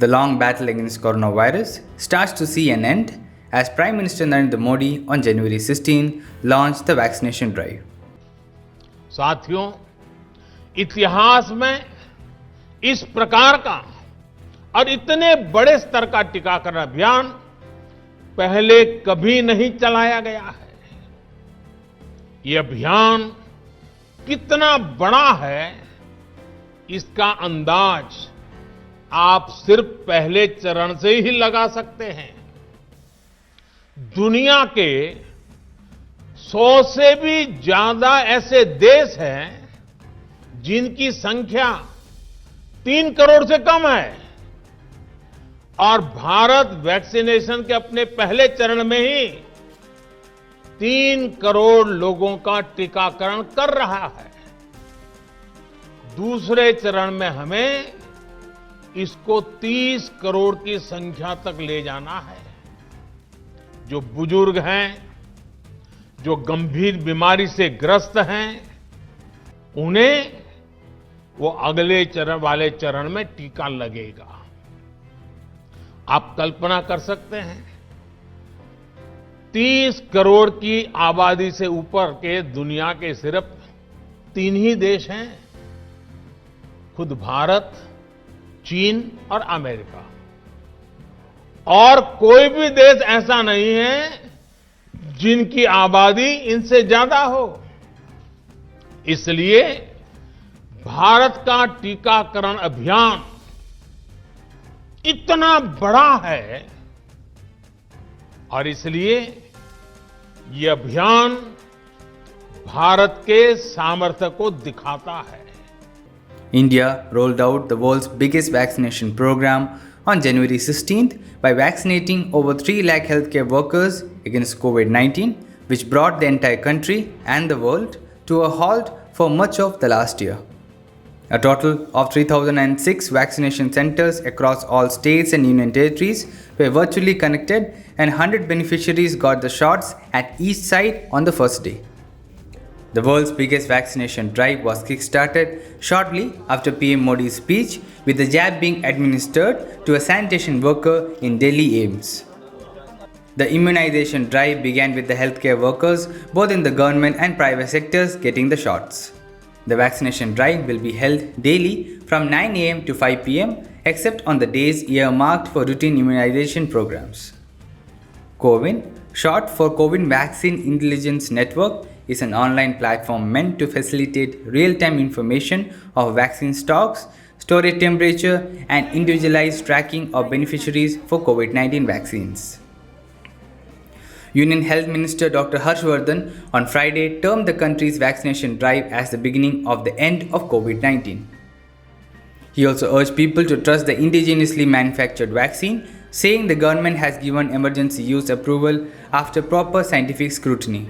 The long battle against coronavirus starts to see an end as Prime Minister Narendra Modi on January 16 launched the vaccination drive. साथियों, इतिहास में इस प्रकार का और इतने बड़े स्तर का टीकाकरण अभियान पहले कभी नहीं चलाया गया है। ये अभियान कितना बड़ा है, इसका अंदाज आप सिर्फ पहले चरण से ही लगा सकते हैं। दुनिया के 100 से भी ज्यादा ऐसे देश हैं जिनकी संख्या 3 करोड़ से कम है और भारत वैक्सीनेशन के अपने पहले चरण में ही 3 करोड़ लोगों का टीकाकरण कर रहा है। दूसरे चरण में हमें इसको 30 करोड़ की संख्या तक ले जाना है। जो बुजुर्ग हैं, जो गंभीर बीमारी से ग्रस्त हैं, उन्हें वो अगले वाले चरण में टीका लगेगा। आप कल्पना कर सकते हैं, 30 करोड़ की आबादी से ऊपर के दुनिया के सिर्फ 3 ही देश हैं, खुद भारत, चीन और अमेरिका। और कोई भी देश ऐसा नहीं है जिनकी आबादी इनसे ज्यादा हो। इसलिए भारत का टीकाकरण अभियान इतना बड़ा है और इसलिए ये अभियान भारत के सामर्थ्य को दिखाता है। India rolled out the world's biggest vaccination program on January 16th by vaccinating over 3 lakh healthcare workers against COVID-19, which brought the entire country and the world to a halt for much of the last year. A total of 3,006 vaccination centers across all states and union territories were virtually connected, and 100 beneficiaries got the shots at each site on the first day. The world's biggest vaccination drive was kick-started shortly after PM Modi's speech, with the jab being administered to a sanitation worker in Delhi AIIMS. The immunization drive began with the healthcare workers, both in the government and private sectors, getting the shots. The vaccination drive will be held daily from 9 a.m. to 5 p.m. except on the days earmarked for routine immunization programs. CoWIN, short for COVID Vaccine Intelligence Network, is an online platform meant to facilitate real-time information of vaccine stocks, storage temperature, and individualized tracking of beneficiaries for COVID-19 vaccines. Union Health Minister Dr. Harshvardhan on Friday termed the country's vaccination drive as the beginning of the end of COVID-19. He also urged people to trust the indigenously manufactured vaccine, saying the government has given emergency use approval after proper scientific scrutiny.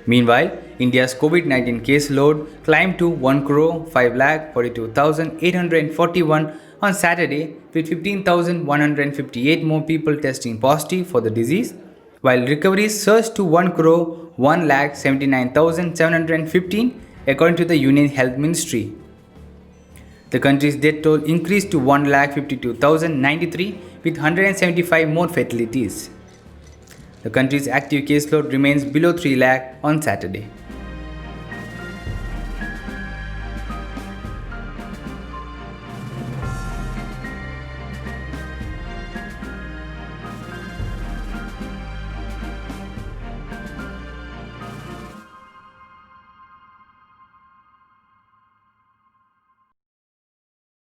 Meanwhile, India's COVID-19 case load climbed to 1,542,841 on Saturday, with 15,158 more people testing positive for the disease, while recoveries surged to 1,179,715 according to the Union Health Ministry. The country's death toll increased to 1,52,093 with 175 more fatalities. The country's active caseload remains below 3 lakh on Saturday.